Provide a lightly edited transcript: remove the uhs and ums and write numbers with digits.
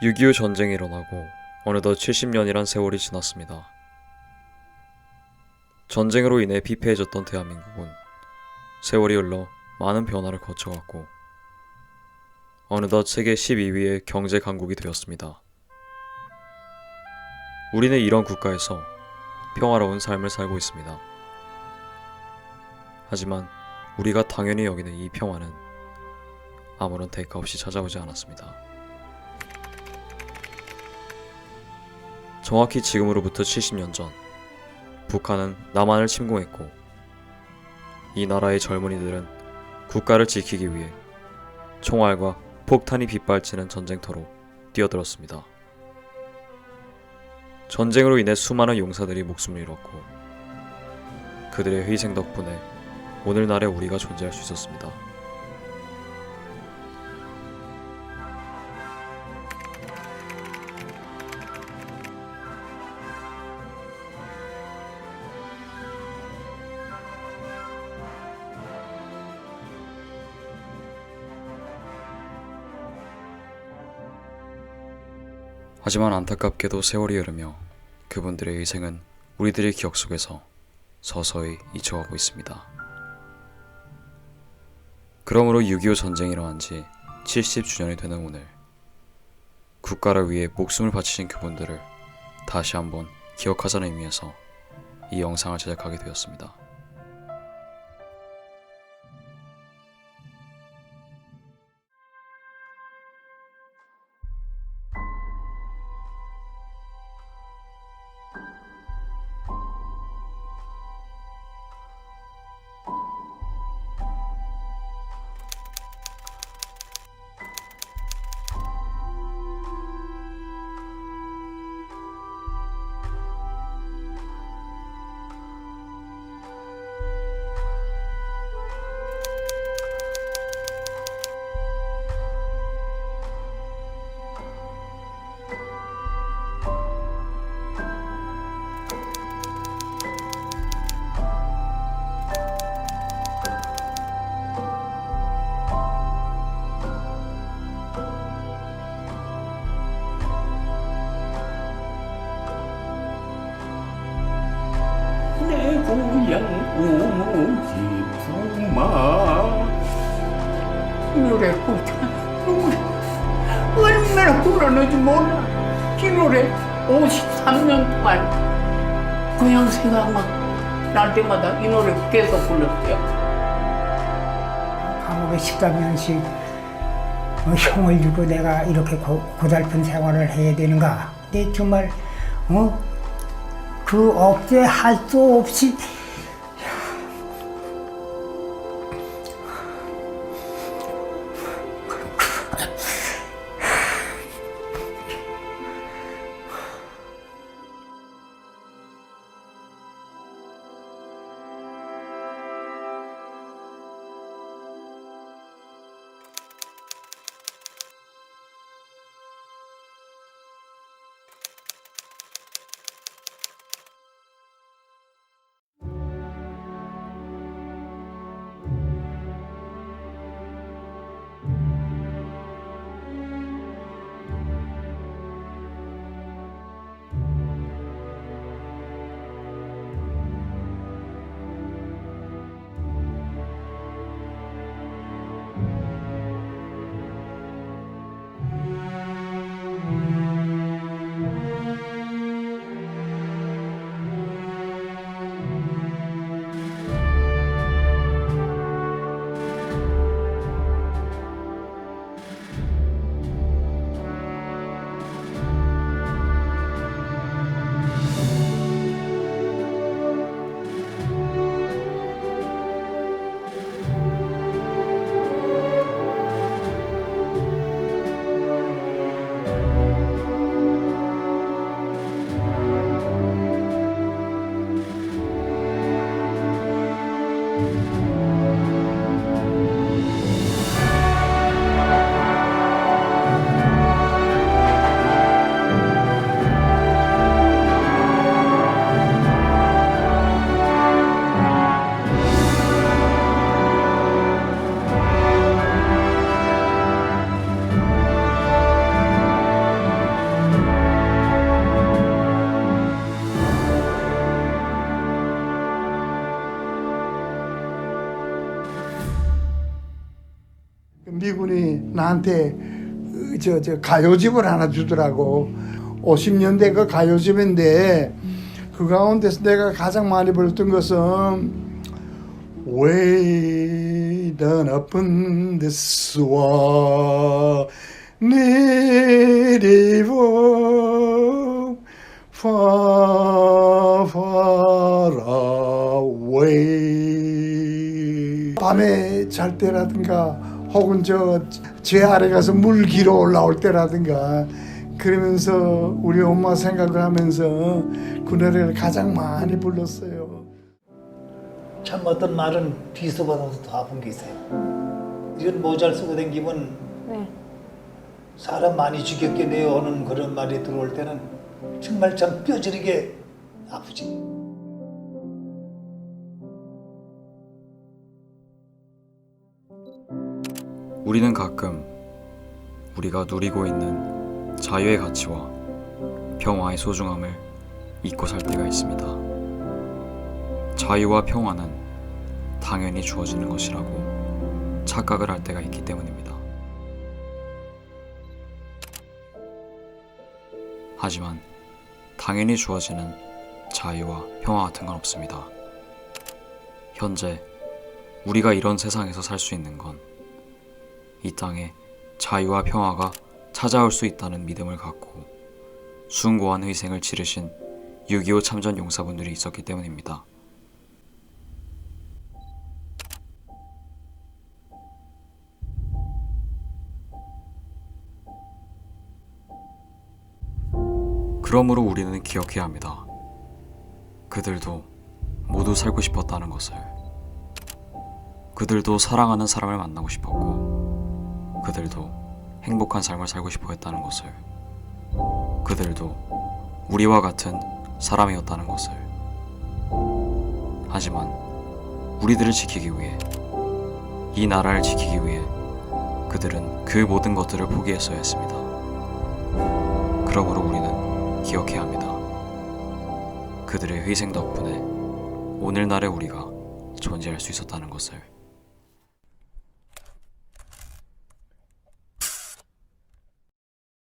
6.25 전쟁이 일어나고 어느덧 70년이란 세월이 지났습니다. 전쟁으로 인해 피폐해졌던 대한민국은 세월이 흘러 많은 변화를 거쳐갔고 어느덧 세계 12위의 경제 강국이 되었습니다. 우리는 이런 국가에서 평화로운 삶을 살고 있습니다. 하지만 우리가 당연히 여기는 이 평화는 아무런 대가 없이 찾아오지 않았습니다. 정확히 지금으로부터 70년 전, 북한은 남한을 침공했고 이 나라의 젊은이들은 국가를 지키기 위해 총알과 폭탄이 빗발치는 전쟁터로 뛰어들었습니다. 전쟁으로 인해 수많은 용사들이 목숨을 잃었고 그들의 희생 덕분에 오늘날의 우리가 존재할 수 있었습니다. 하지만 안타깝게도 세월이 흐르며 그분들의 희생은 우리들의 기억 속에서 서서히 잊혀가고 있습니다. 그러므로 6.25 전쟁이 일어난 지 70주년이 되는 오늘, 국가를 위해 목숨을 바치신 그분들을 다시 한번 기억하자는 의미에서 이 영상을 제작하게 되었습니다. 내 고향 오지 부마 노래 얼마나 불었는지 몰라. 이 노래 53년 동안 그냥 생각만 날 때마다 이 노래 계속 불렀어요. 감옥에 13년씩 형을 주고 내가 이렇게 고달픈 생활을 해야 되는가. 근데 정말 그 억제 할 수 없이 미군이 나한테 저 가요집을 하나 주더라고. 50년대 그 가요집인데 그 가운데서 내가 가장 많이 불렀던 것은 Way down upon the swamp native far far away. 밤에 잘 때라든가 혹은 제 아래 가서 물 기러 올라올 때라든가 그러면서 우리 엄마 생각을 하면서 그 노래를 가장 많이 불렀어요. 참 어떤 말은 뒤서받아서 더 아픈 게 있어요. 이런 모자를 쓰고 다니면 사람 많이 죽였겠네요 하는 그런 말이 들어올 때는 정말 참 뼈저리게 아프지. 우리는 가끔 우리가 누리고 있는 자유의 가치와 평화의 소중함을 잊고 살 때가 있습니다. 자유와 평화는 당연히 주어지는 것이라고 착각을 할 때가 있기 때문입니다. 하지만 당연히 주어지는 자유와 평화 같은 건 없습니다. 현재 우리가 이런 세상에서 살 수 있는 건 이 땅에 자유와 평화가 찾아올 수 있다는 믿음을 갖고 숭고한 희생을 치르신 6.25 참전 용사분들이 있었기 때문입니다. 그러므로 우리는 기억해야 합니다. 그들도 모두 살고 싶었다는 것을. 그들도 사랑하는 사람을 만나고 싶었고 그들도 행복한 삶을 살고 싶어 했다는 것을. 그들도 우리와 같은 사람이었다는 것을. 하지만 우리들을 지키기 위해, 이 나라를 지키기 위해 그들은 그 모든 것들을 포기했어야 했습니다. 그러므로 우리는 기억해야 합니다. 그들의 희생 덕분에 오늘날의 우리가 존재할 수 있었다는 것을.